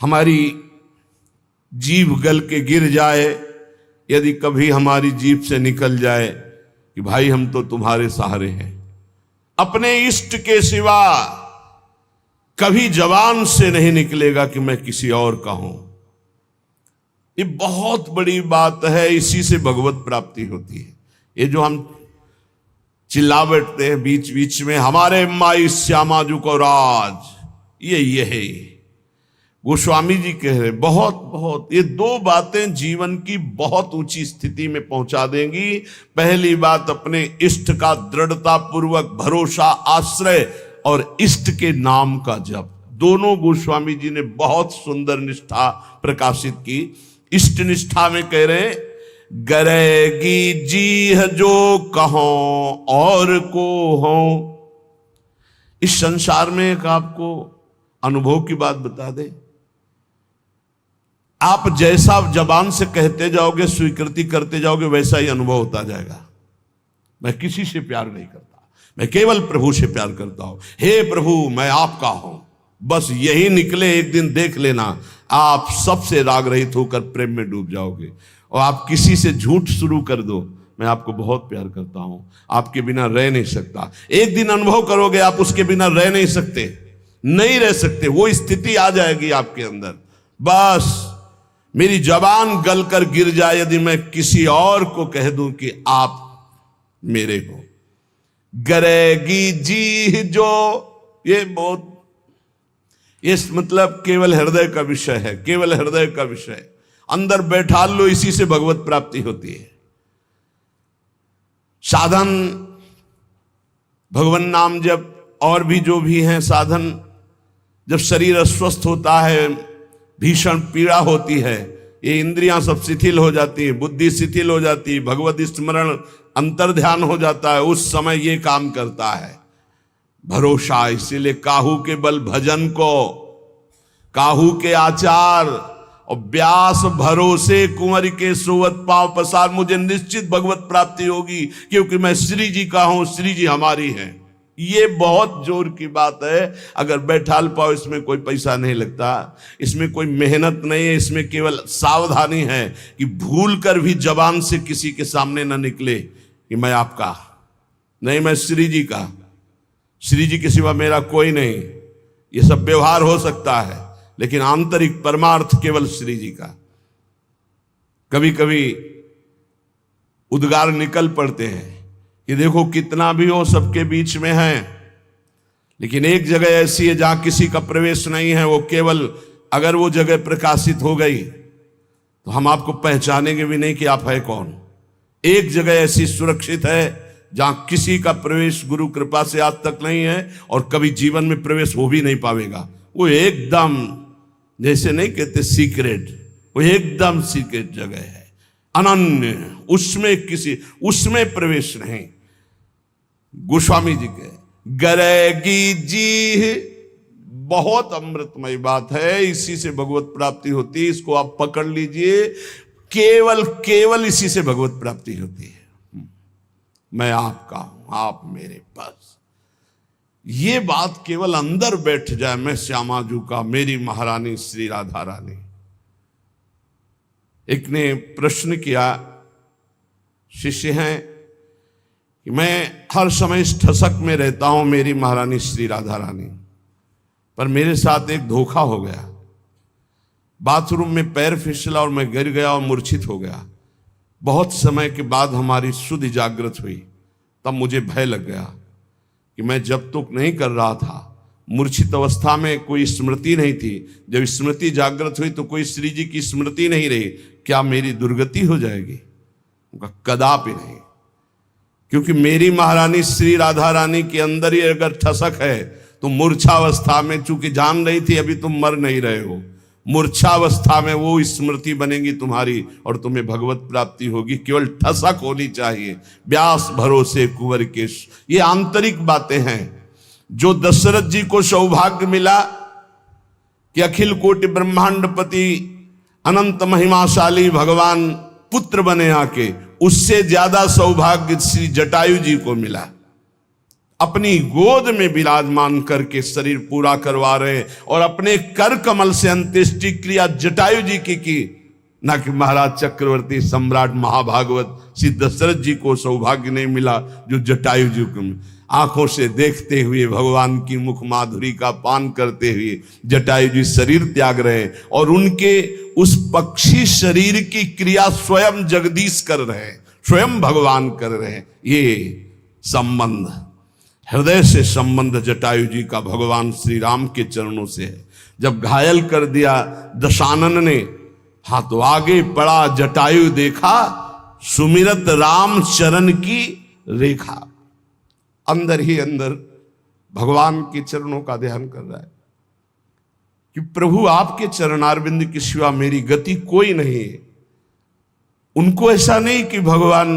हमारी जीभ गल के गिर जाए, यदि कभी हमारी जीभ से निकल जाए कि भाई हम तो तुम्हारे सहारे हैं, अपने इष्ट के सिवा कभी जबान से नहीं निकलेगा कि मैं किसी और का हूं। ये बहुत बड़ी बात है, इसी से भगवत प्राप्ति होती है। ये जो हम चिल्ला बैठते हैं बीच बीच में, हमारे माई श्यामा जू को राज, ये है गोस्वामी जी कह रहे बहुत बहुत ये दो बातें जीवन की बहुत ऊंची स्थिति में पहुंचा देंगी। पहली बात अपने इष्ट का दृढ़ता पूर्वक भरोसा, आश्रय और इष्ट के नाम का जप। दोनों गोस्वामी जी ने बहुत सुंदर निष्ठा प्रकाशित की। इष्ट निष्ठा में कह रहे गरेगी जीह जो कहो और को हो। इस संसार में एक आपको अनुभव की बात बता दे, आप जैसा जबान से कहते जाओगे, स्वीकृति करते जाओगे, वैसा ही अनुभव होता जाएगा। मैं किसी से प्यार नहीं करता, मैं केवल प्रभु से प्यार करता हूं। हे प्रभु मैं आपका हूं, बस यही निकले, एक दिन देख लेना आप सबसे राग रहित होकर प्रेम में डूब जाओगे। और आप किसी से झूठ शुरू कर दो, मैं आपको बहुत प्यार करता हूं, आपके बिना रह नहीं सकता। एक दिन अनुभव करोगे आप उसके बिना रह नहीं सकते, नहीं रह सकते, वो स्थिति आ जाएगी आपके अंदर। बस मेरी जबान गल कर गिर जाए यदि मैं किसी और को कह दूं कि आप मेरे हो। गरेगी जी जो, ये बहुत, ये मतलब केवल हृदय का विषय है, केवल हृदय का विषय। अंदर बैठा लो, इसी से भगवत प्राप्ति होती है। साधन भगवान नाम जब और भी जो भी हैं साधन, जब शरीर अस्वस्थ होता है, भीषण पीड़ा होती है, ये इंद्रियां सब शिथिल हो जाती है, बुद्धि शिथिल हो जाती है, भगवत स्मरण अंतर ध्यान हो जाता है, उस समय ये काम करता है भरोसा। इसीलिए काहू के बल भजन को, काहू के आचार और व्यास भरोसे कुंवर के सोवत पांव पसार। मुझे निश्चित भगवत प्राप्ति होगी क्योंकि मैं श्री जी का हूं, श्री जी हमारी हैं। ये बहुत जोर की बात है। अगर बैठाल पाओ, इसमें कोई पैसा नहीं लगता, इसमें कोई मेहनत नहीं है, इसमें केवल सावधानी है कि भूल कर भी जबान से किसी के सामने ना निकले कि मैं आपका नहीं, मैं श्री जी का, श्री जी के सिवा मेरा कोई नहीं। ये सब व्यवहार हो सकता है लेकिन आंतरिक परमार्थ केवल श्री जी का। कभी कभी उद्गार निकल पड़ते हैं कि देखो कितना भी हो सबके बीच में है, लेकिन एक जगह ऐसी है जहां किसी का प्रवेश नहीं है, वो केवल अगर वो जगह प्रकाशित हो गई तो हम आपको पहचानेंगे भी नहीं कि आप है कौन। एक जगह ऐसी सुरक्षित है जहां किसी का प्रवेश गुरु कृपा से आज तक नहीं है और कभी जीवन में प्रवेश हो भी नहीं पाएगा। वो एकदम जैसे नहीं कहते सीक्रेट, वो एकदम सीक्रेट जगह है, अनन्य, उसमें प्रवेश नहीं। गोस्वामी जी के गरेगी जी बहुत अमृतमय बात है, इसी से भगवत प्राप्ति होती है। इसको आप पकड़ लीजिए, केवल इसी से भगवत प्राप्ति होती है। मैं आपका हूं, आप मेरे पास। ये बात केवल अंदर बैठ जाए, मैं श्यामा जू का, मेरी महारानी श्री राधा रानी। एक ने प्रश्न किया, शिष्य हैं कि मैं हर समय इस ठसक में रहता हूं मेरी महारानी श्री राधा रानी, पर मेरे साथ एक धोखा हो गया। बाथरूम में पैर फिसला और मैं गिर गया और मूर्छित हो गया। बहुत समय के बाद हमारी शुद्ध जागृत हुई, तब मुझे भय लग गया कि मैं जब तक नहीं कर रहा था, मूर्छित अवस्था में कोई स्मृति नहीं थी, जब स्मृति जागृत हुई तो कोई श्री जी की स्मृति नहीं रही, क्या मेरी दुर्गति हो जाएगी? उनका कदापि नहीं, क्योंकि मेरी महारानी श्री राधा रानी के अंदर ही अगर ठसक है तो मूर्छावस्था में, चूंकि जान रही थी अभी तुम मर नहीं रहे हो, मूर्छावस्था में वो स्मृति बनेगी तुम्हारी और तुम्हें भगवत प्राप्ति होगी। केवल ठसक होनी चाहिए, व्यास भरोसे कुंवर के। ये आंतरिक बातें हैं जो दशरथ जी को सौभाग्य मिला कि अखिल कोटि ब्रह्मांडपति अनंत महिमाशाली भगवान पुत्र बने आके, उससे ज्यादा सौभाग्य श्री जटायु जी को मिला। अपनी गोद में विराजमान करके शरीर पूरा करवा रहे हैं, और अपने कर कमल से अंत्येष्टि क्रिया जटायु जी की ना कि महाराज चक्रवर्ती सम्राट महाभागवत श्री दशरथ जी को सौभाग्य नहीं मिला जो जटायु जी को आंखों से देखते हुए भगवान की मुख माधुरी का पान करते हुए जटायु जी शरीर त्याग रहे हैं, और उनके उस पक्षी शरीर की क्रिया स्वयं जगदीश कर रहे हैं, स्वयं भगवान कर रहे हैं। ये संबंध, हृदय से संबंध जटायु जी का भगवान श्री राम के चरणों से है। जब घायल कर दिया दशानन ने, हाँ तो आगे पड़ा जटायु देखा सुमिरत राम चरण की रेखा। अंदर ही अंदर भगवान के चरणों का ध्यान कर रहा है कि प्रभु आपके चरणारविंद के सिवा मेरी गति कोई नहीं है। उनको ऐसा नहीं कि भगवान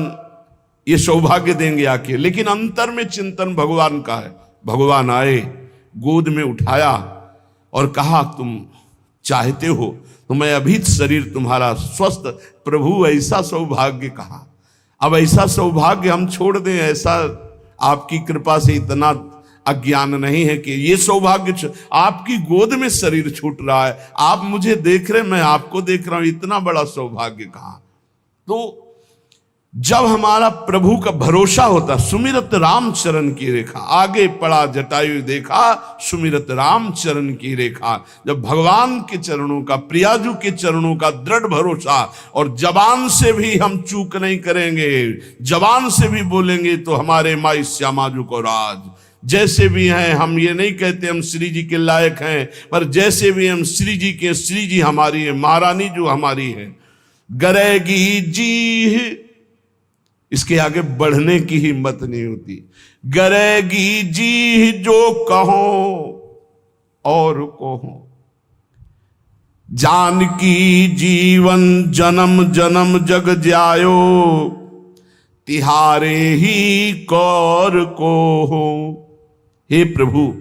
ये सौभाग्य देंगे आके, लेकिन अंतर में चिंतन भगवान का है। भगवान आए, गोद में उठाया और कहा तुम चाहते हो तो मैं अभी शरीर तुम्हारा स्वस्थ। प्रभु ऐसा सौभाग्य कहा, अब ऐसा सौभाग्य हम छोड़ दें? ऐसा आपकी कृपा से इतना अज्ञान नहीं है कि ये सौभाग्य आपकी गोद में शरीर छूट रहा है, आप मुझे देख रहे, मैं आपको देख रहा हूं, इतना बड़ा सौभाग्य कहां? तो जब हमारा प्रभु का भरोसा होता, सुमिरत राम चरण की रेखा, आगे पड़ा जटायु देखा सुमिरत राम चरण की रेखा। जब भगवान के चरणों का, प्रियाजू के चरणों का दृढ़ भरोसा, और जबान से भी हम चूक नहीं करेंगे, जबान से भी बोलेंगे तो हमारे माई श्यामाजू को राज। जैसे भी हैं, हम ये नहीं कहते हम श्री जी के लायक हैं, पर जैसे भी हम श्री जी के, श्री जी हमारी है, महारानी जो हमारी है। गरेगी जी, इसके आगे बढ़ने की हिम्मत नहीं होती। गरेगी जी जो कहो और कहो, जानकी जीवन जन्म जन्म जग जायो, तिहारे ही कौर को हो। हे प्रभु,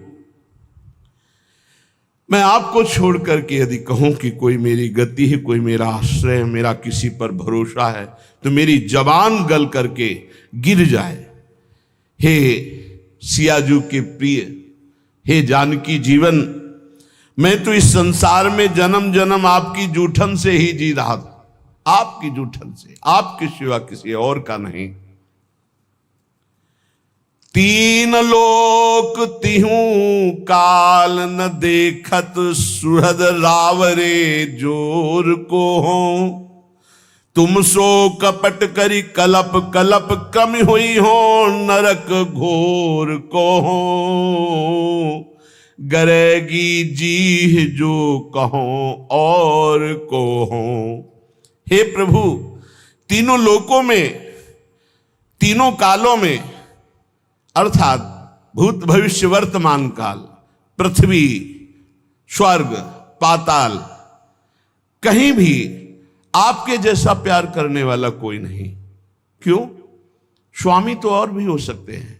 मैं आपको छोड़ करके यदि कहूं कि कोई मेरी गति है, कोई मेरा आश्रय है, मेरा किसी पर भरोसा है, तो मेरी जबान गल करके गिर जाए। हे सियाजू के प्रिय, हे जानकी जीवन, मैं तो इस संसार में जन्म जन्म आपकी जूठन से ही जी रहा था, आपकी जूठन से, आपके सिवा किसी और का नहीं। तीन लोक तिहूं काल न देखत, सुहृद रावरे जोर को हो। तुम सो कपट करी कलप कलप, कम हुई हो नरक घोर को हो। गरेगी जी जो कहो और को हो। हे प्रभु, तीनों लोकों में, तीनों कालों में, अर्थात भूत भविष्य वर्तमान काल, पृथ्वी, स्वर्ग, पाताल, कहीं भी आपके जैसा प्यार करने वाला कोई नहीं। क्यों? स्वामी तो और भी हो सकते हैं,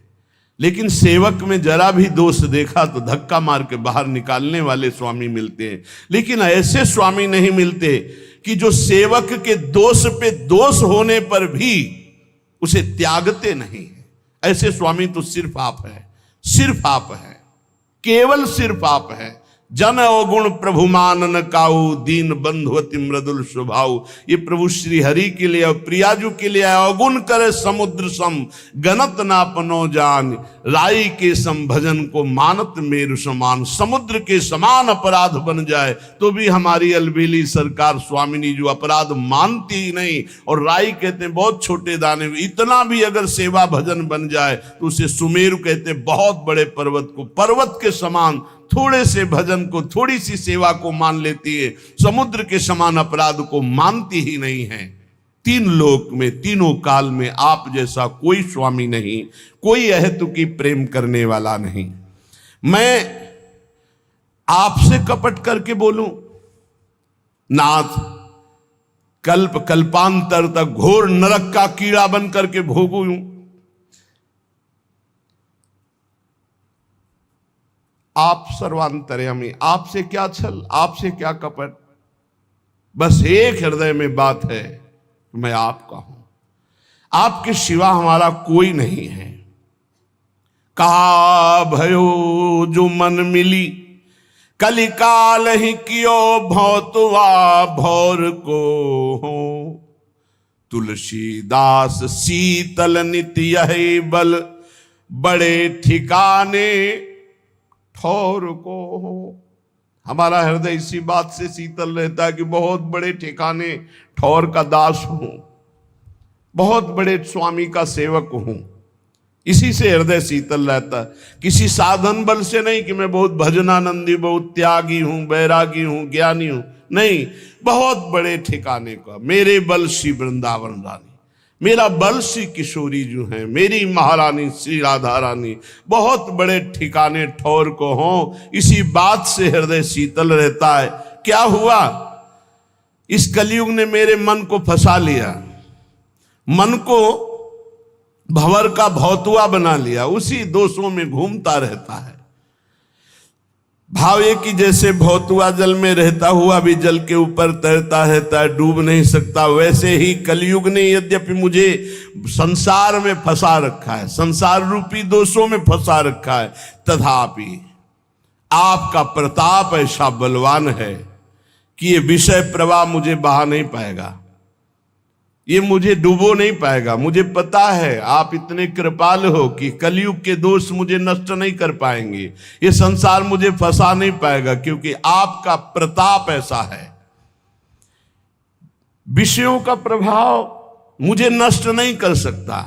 लेकिन सेवक में जरा भी दोष देखा तो धक्का मार के बाहर निकालने वाले स्वामी मिलते हैं। लेकिन ऐसे स्वामी नहीं मिलते कि जो सेवक के दोष पे दोष होने पर भी उसे त्यागते नहीं। ऐसे स्वामी तो सिर्फ आप है, सिर्फ आप है, केवल सिर्फ आप है। जन अवगुण प्रभु मानन काऊ, दीन बंधु अति मृदुल स्वभाव। ये प्रभु श्री हरि के लिए और प्रियाजू के लिए अवगुण करे समुद्र सम, गनत ना पनो जान। राई के सम भजन को मानत मेरु समान। समुद्र के समान अपराध बन जाए तो भी हमारी अलबेली सरकार स्वामिनी जो अपराध मानती ही नहीं। और राई कहते हैं बहुत छोटे दाने, इतना भी अगर सेवा भजन बन जाए तो उसे सुमेरु कहते हैं, बहुत बड़े पर्वत को। पर्वत के समान थोड़े से भजन को, थोड़ी सी सेवा को मान लेती है, समुद्र के समान अपराध को मानती ही नहीं है। तीन लोक में, तीनों काल में आप जैसा कोई स्वामी नहीं, कोई अहेतुकी प्रेम करने वाला नहीं। मैं आपसे कपट करके बोलूं, नाथ कल्प कल्पांतर तक घोर नरक का कीड़ा बन करके भोगूं। आप सर्वांतर्यामी, आपसे क्या छल, आपसे क्या कपट। बस एक हृदय में बात है, मैं आपका हूं, आपके सिवा हमारा कोई नहीं है। कहा भयो जो मन मिली, कलिकाल ही कियो भौतुआ भौर को हो। तुलसीदास शीतल नित्य यही बल, बड़े ठिकाने ठौर को हो। हमारा हृदय इसी बात से शीतल रहता है कि बहुत बड़े ठिकाने ठौर का दास हूं, बहुत बड़े स्वामी का सेवक हूं। इसी से हृदय शीतल रहता है, किसी साधन बल से नहीं कि मैं बहुत भजनानंदी, बहुत त्यागी हूं, बैरागी हूं, ज्ञानी हूं, नहीं, बहुत बड़े ठिकाने का। मेरे बल श्री वृंदावन रानी, मेरा बल श्री किशोरी जो है, मेरी महारानी श्री राधा रानी, बहुत बड़े ठिकाने ठौर को हो। इसी बात से हृदय शीतल रहता है। क्या हुआ, इस कलयुग ने मेरे मन को फंसा लिया, मन को भंवर का भौतुआ बना लिया, उसी दोषों में घूमता रहता है। भाव ये कि जैसे भौतुआ जल में रहता हुआ भी जल के ऊपर तैरता रहता है, डूब नहीं सकता, वैसे ही कलयुग ने यद्यपि मुझे संसार में फंसा रखा है, संसार रूपी दोषों में फंसा रखा है, तथापि आपका प्रताप ऐसा बलवान है कि ये विषय प्रवाह मुझे बहा नहीं पाएगा, ये मुझे डुबो नहीं पाएगा। मुझे पता है आप इतने कृपाल हो कि कलयुग के दोष मुझे नष्ट नहीं कर पाएंगे, ये संसार मुझे फंसा नहीं पाएगा, क्योंकि आपका प्रताप ऐसा है। विषयों का प्रभाव मुझे नष्ट नहीं कर सकता।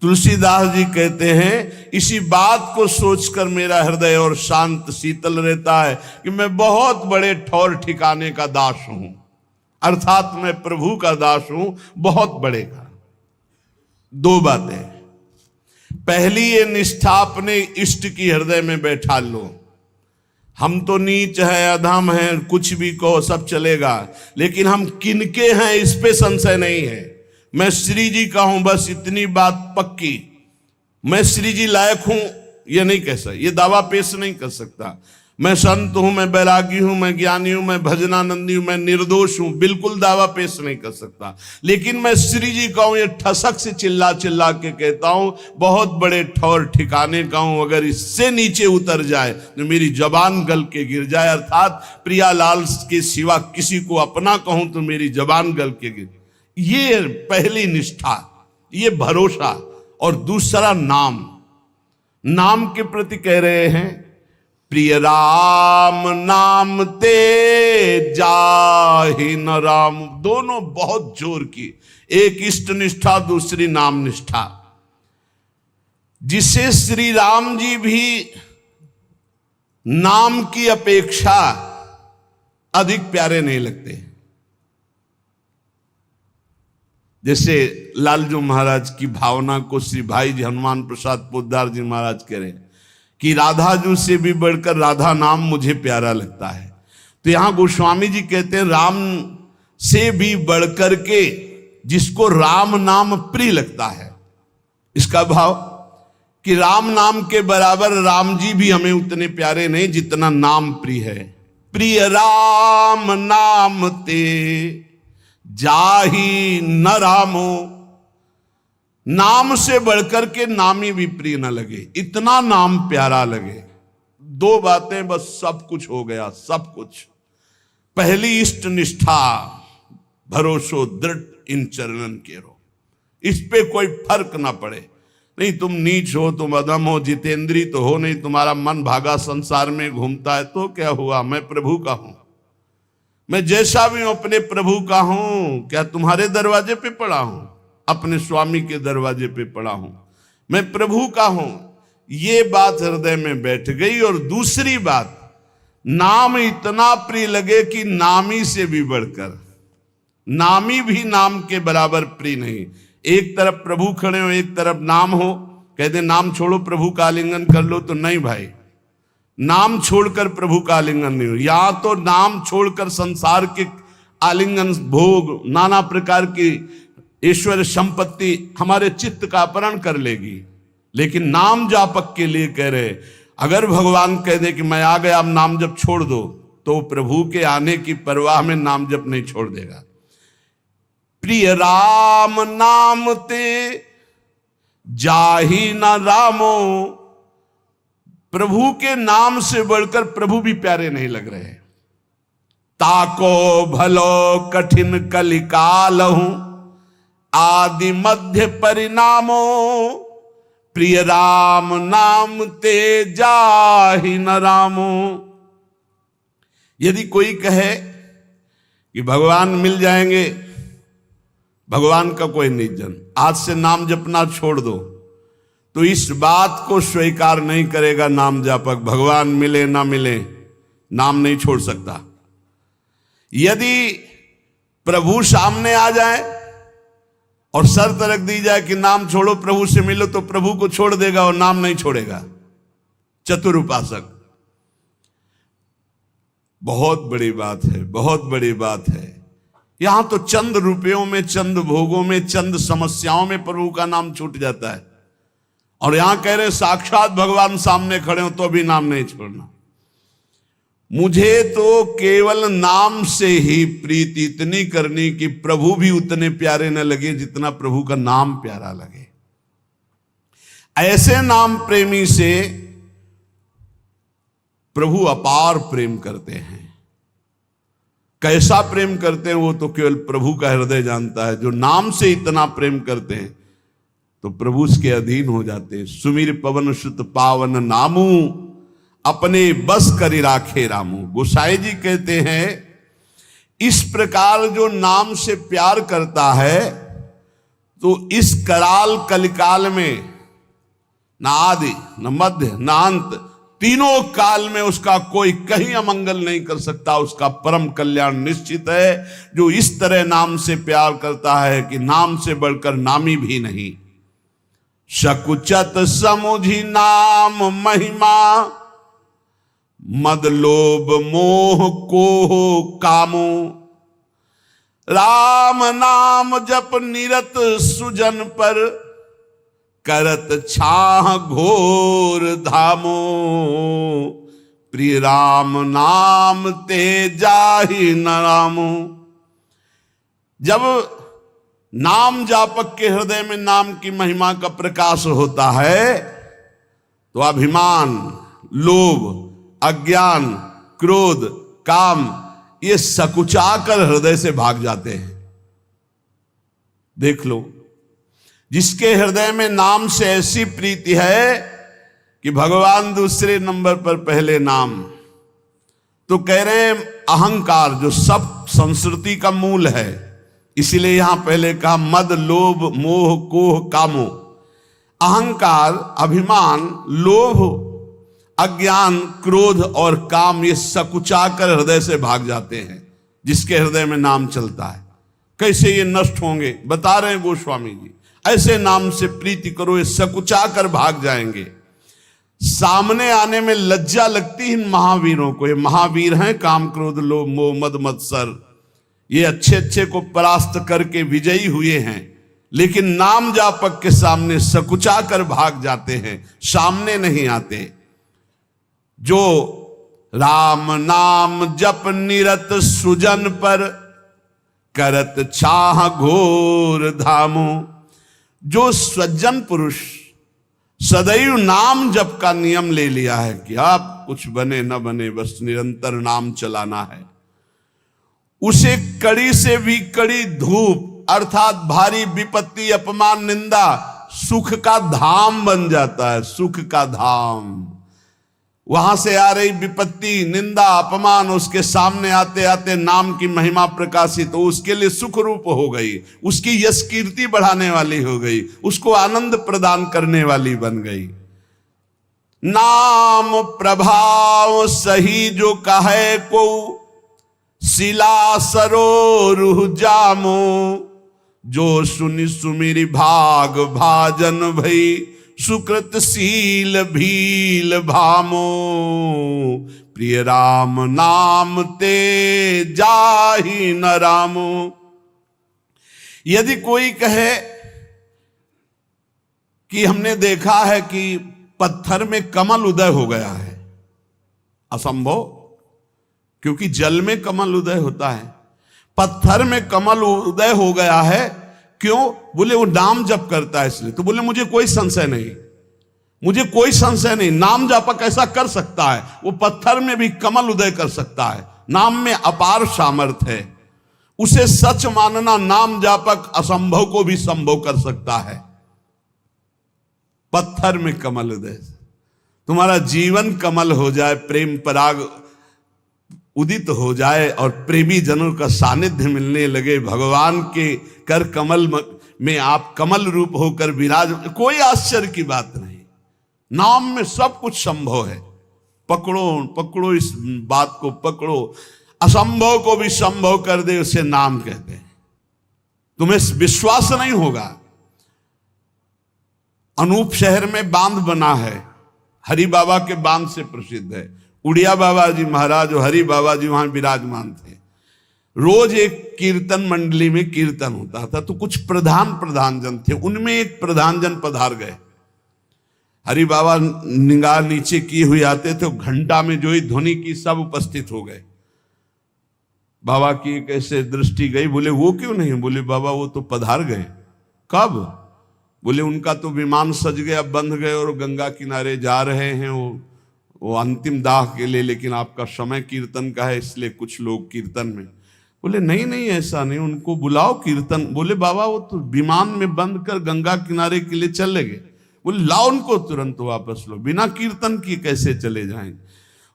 तुलसीदास जी कहते हैं, इसी बात को सोचकर मेरा हृदय और शांत शीतल रहता है कि मैं बहुत बड़े ठौर ठिकाने का दास हूं, अर्थात मैं प्रभु का दास हूं, बहुत बड़े का। दो बातें, पहली ये निष्ठा अपने इष्ट की हृदय में बैठा लो। हम तो नीच है, अधम है, कुछ भी कहो सब चलेगा, लेकिन हम किनके हैं इस पे संशय नहीं है। मैं श्री जी का हूं, बस इतनी बात पक्की। मैं श्री जी लायक हूं ये नहीं कह सकता, ये दावा पेश नहीं कर सकता। मैं संत हूं, मैं बैरागी हूं, मैं ज्ञानी हूं, मैं भजनानंदी हूं, मैं निर्दोष हूं, बिल्कुल दावा पेश नहीं कर सकता। लेकिन मैं श्री जी का हूं, ये ठसक से चिल्ला चिल्ला के कहता हूं, बहुत बड़े ठौर ठिकाने का हूं। अगर इससे नीचे उतर जाए तो मेरी जबान गल के गिर जाए, अर्थात प्रियालाल के सिवा किसी को अपना कहूं तो मेरी जबान गल के गिर। ये पहली निष्ठा, ये भरोसा। और दूसरा नाम, नाम के प्रति कह रहे हैं, प्रिय राम नाम ते जाहि न राम। दोनों बहुत जोर की, एक इष्ट निष्ठा, दूसरी नाम निष्ठा, जिसे श्री राम जी भी नाम की अपेक्षा अधिक प्यारे नहीं लगते। जैसे लालजू महाराज की भावना को श्री भाई जी हनुमान प्रसाद पोद्दार जी महाराज कह रहे हैं कि राधा जू से भी बढ़कर राधा नाम मुझे प्यारा लगता है। तो यहां गोस्वामी जी कहते हैं, राम से भी बढ़कर के जिसको राम नाम प्रिय लगता है। इसका भाव कि राम नाम के बराबर राम जी भी हमें उतने प्यारे नहीं जितना नाम प्रिय है। प्रिय राम नाम ते जाहि न रामो, नाम से बढ़कर के नामी भी प्रिय न लगे, इतना नाम प्यारा लगे। दो बातें बस सब कुछ हो गया, सब कुछ। पहली इष्ट निष्ठा, भरोसो दृढ़ इन चरणन केरो, इस पे कोई फर्क ना पड़े। नहीं तुम नीच हो, तुम अधम हो, जितेंद्री तो हो नहीं, तुम्हारा मन भागा संसार में घूमता है, तो क्या हुआ, मैं प्रभु का हूं। मैं जैसा भी हूं अपने प्रभु का हूं। क्या तुम्हारे दरवाजे पे पड़ा हूं? अपने स्वामी के दरवाजे पे पड़ा हूं, मैं प्रभु का हूं। ये बात हृदय में बैठ गई। और दूसरी बात, नाम इतना प्रिय लगे कि नामी से भी बढ़कर, नामी भी नाम के बराबर प्रिय नहीं। एक तरफ प्रभु खड़े हो, एक तरफ नाम हो, कहते नाम छोड़ो प्रभु का आलिंगन कर लो, तो नहीं भाई, नाम छोड़कर प्रभु का आलिंगन नहीं हो। या तो नाम छोड़कर संसार के आलिंगन, भोग, नाना प्रकार की ईश्वर संपत्ति हमारे चित्त का अपहरण कर लेगी। लेकिन नाम जापक के लिए कह रहे, अगर भगवान कह दे कि मैं आ गया, अब नाम जप छोड़ दो, तो प्रभु के आने की परवाह में नाम जप नहीं छोड़ देगा। प्रिय राम नाम ते जाहि न रामो, प्रभु के नाम से बढ़कर प्रभु भी प्यारे नहीं लग रहे। ताको भलो कठिन कलिकालहूं आदि मध्य परिणामो प्रिय राम नाम ते जाहि न रामो। यदि कोई कहे कि भगवान मिल जाएंगे, भगवान का कोई नहीं जन, आज से नाम जपना छोड़ दो, तो इस बात को स्वीकार नहीं करेगा नाम जापक। भगवान मिले ना मिले, नाम नहीं छोड़ सकता। यदि प्रभु सामने आ जाए और शर्त रख दी जाए कि नाम छोड़ो प्रभु से मिलो, तो प्रभु को छोड़ देगा और नाम नहीं छोड़ेगा। चतुर उपासक। बहुत बड़ी बात है, बहुत बड़ी बात है। यहां तो चंद रुपयों में, चंद भोगों में, चंद समस्याओं में प्रभु का नाम छूट जाता है, और यहां कह रहे साक्षात भगवान सामने खड़े हो तो भी नाम नहीं छोड़ना। मुझे तो केवल नाम से ही प्रीति इतनी करनी कि प्रभु भी उतने प्यारे न लगे जितना प्रभु का नाम प्यारा लगे। ऐसे नाम प्रेमी से प्रभु अपार प्रेम करते हैं। कैसा प्रेम करते हैं वो तो केवल प्रभु का हृदय जानता है। जो नाम से इतना प्रेम करते हैं तो प्रभु उसके अधीन हो जाते हैं। सुमिर पवन सुत पावन नामू अपने बस करि राखे रामू। गोसाई जी कहते हैं इस प्रकार जो नाम से प्यार करता है तो इस कराल कलिकाल में न आदि न मध्य न अंत, तीनों काल में उसका कोई कहीं अमंगल नहीं कर सकता। उसका परम कल्याण निश्चित है। जो इस तरह नाम से प्यार करता है कि नाम से बढ़कर नामी भी नहीं। सकुचत समुझी नाम महिमा मद लोभ मोह को कामो। राम नाम जप निरत सुजन पर करत छाह घोर धामो। प्रिय राम नाम ते जाहि न रामो। जब नाम जापक के हृदय में नाम की महिमा का प्रकाश होता है तो अभिमान, लोभ, अज्ञान, क्रोध, काम ये सकुचाकर हृदय से भाग जाते हैं। देख लो, जिसके हृदय में नाम से ऐसी प्रीति है कि भगवान दूसरे नंबर पर पहले नाम, तो कह रहे हैं अहंकार जो सब संस्कृति का मूल है, इसीलिए यहां पहले कहा मद लोभ मोह कोह कामो। अहंकार, अभिमान, लोभ, अज्ञान, क्रोध और काम ये सकुचाकर हृदय से भाग जाते हैं। जिसके हृदय में नाम चलता है कैसे ये नष्ट होंगे बता रहे हैं गोस्वामी जी। ऐसे नाम से प्रीति करो, ये सकुचाकर भाग जाएंगे। सामने आने में लज्जा लगती है इन महावीरों को। ये महावीर हैं, काम क्रोध लोभ मोह मद मत्सर, ये अच्छे अच्छे को परास्त करके विजयी हुए हैं, लेकिन नाम जापक के सामने सकुचाकर भाग जाते हैं, सामने नहीं आते। जो राम नाम जप निरत सुजन पर करत छाह घोर धामो। जो सज्जन पुरुष सदैव नाम जप का नियम ले लिया है कि आप कुछ बने न बने बस निरंतर नाम चलाना है, उसे कड़ी से भी कड़ी धूप अर्थात भारी विपत्ति, अपमान, निंदा सुख का धाम बन जाता है। सुख का धाम। वहां से आ रही विपत्ति, निंदा, अपमान उसके सामने आते आते नाम की महिमा प्रकाशित तो उसके लिए सुख रूप हो गई, उसकी यश कीर्ति बढ़ाने वाली हो गई, उसको आनंद प्रदान करने वाली बन गई। नाम प्रभाव सही जो कहे को शिला सरोरुह जामो। जो सुनि सुमिरि भाग भाजन भई सुकृत शील भील भामो। प्रिय राम नाम ते जाहि न रामो। यदि कोई कहे कि हमने देखा है कि पत्थर में कमल उदय हो गया है, असंभव, क्योंकि जल में कमल उदय होता है। पत्थर में कमल उदय हो गया है, क्यों? बोले वो नाम जप करता है इसलिए। तो बोले मुझे कोई संशय नहीं, मुझे कोई संशय नहीं, नाम जापक ऐसा कर सकता है। वो पत्थर में भी कमल उदय कर सकता है। नाम में अपार सामर्थ्य है। उसे सच मानना, नाम जापक असंभव को भी संभव कर सकता है। पत्थर में कमल उदय, तुम्हारा जीवन कमल हो जाए, प्रेम पराग उदित हो जाए और प्रेमी जनों का सानिध्य मिलने लगे, भगवान के कर कमल में आप कमल रूप होकर विराज, कोई आश्चर्य की बात नहीं। नाम में सब कुछ संभव है। पकड़ो पकड़ो, इस बात को पकड़ो। असंभव को भी संभव कर दे, उसे नाम कहते हैं। तुम्हें विश्वास नहीं होगा। अनूप शहर में बांध बना है, हरि बाबा के बांध से प्रसिद्ध है। उड़िया बाबा जी महाराज और हरि बाबा जी वहां विराजमान थे। रोज एक कीर्तन मंडली में कीर्तन होता था, तो कुछ प्रधान जन थे, उनमें एक प्रधान जन पधार गए। हरि बाबा निगाह नीचे किए हुए आते थे, घंटा में जो ही ध्वनि की सब उपस्थित हो गए। बाबा की कैसे दृष्टि गई, बोले वो क्यों नहीं? बोले बाबा वो तो पधार गए। कब? बोले उनका तो विमान सज गया, बंध गए और गंगा किनारे जा रहे हैं वो अंतिम दाह के लिए, लेकिन आपका समय कीर्तन का है इसलिए कुछ लोग कीर्तन में। बोले नहीं नहीं ऐसा नहीं, उनको बुलाओ कीर्तन। बोले बाबा वो तो विमान में बंद कर गंगा किनारे के लिए चले गए। बोले लाओ उनको तुरंत वापस लो, बिना कीर्तन किए कैसे चले जाएंगे?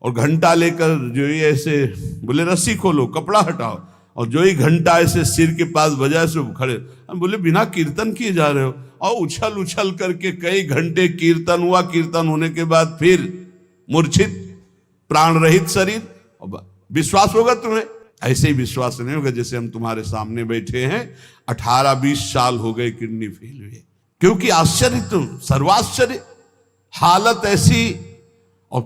और घंटा लेकर जो ही ऐसे, बोले रस्सी खोलो, कपड़ा हटाओ, और जो ही घंटा ऐसे सिर के पास बजाय से खड़े। बोले बिना कीर्तन किए जा रहे हो? और उछल उछल करके कई घंटे कीर्तन हुआ। कीर्तन होने के बाद फिर मूर्छित, प्राण रहित शरीर। विश्वास होगा तुम्हें? ऐसे ही विश्वास नहीं होगा जैसे हम तुम्हारे सामने बैठे हैं, 18-20 साल हो गए किडनी फेल हुए। क्योंकि आश्चर्य, तुम सर्वाश्चर्य, हालत ऐसी और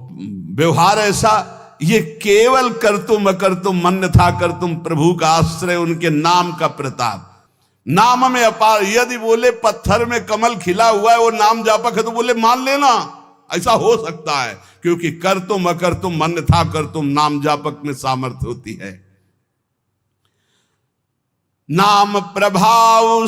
व्यवहार ऐसा। ये केवल कर तुम अकर तुम मन था कर तुम, प्रभु का आश्रय, उनके नाम का प्रताप। नाम में अपार। यदि बोले पत्थर में कमल खिला हुआ है, वो नाम जापक है, तो बोले मान लेना, ऐसा हो सकता है। क्योंकि कर तुम अकर तुम मन था कर तुम, नाम जापक में सामर्थ्य होती है। नाम प्रभाव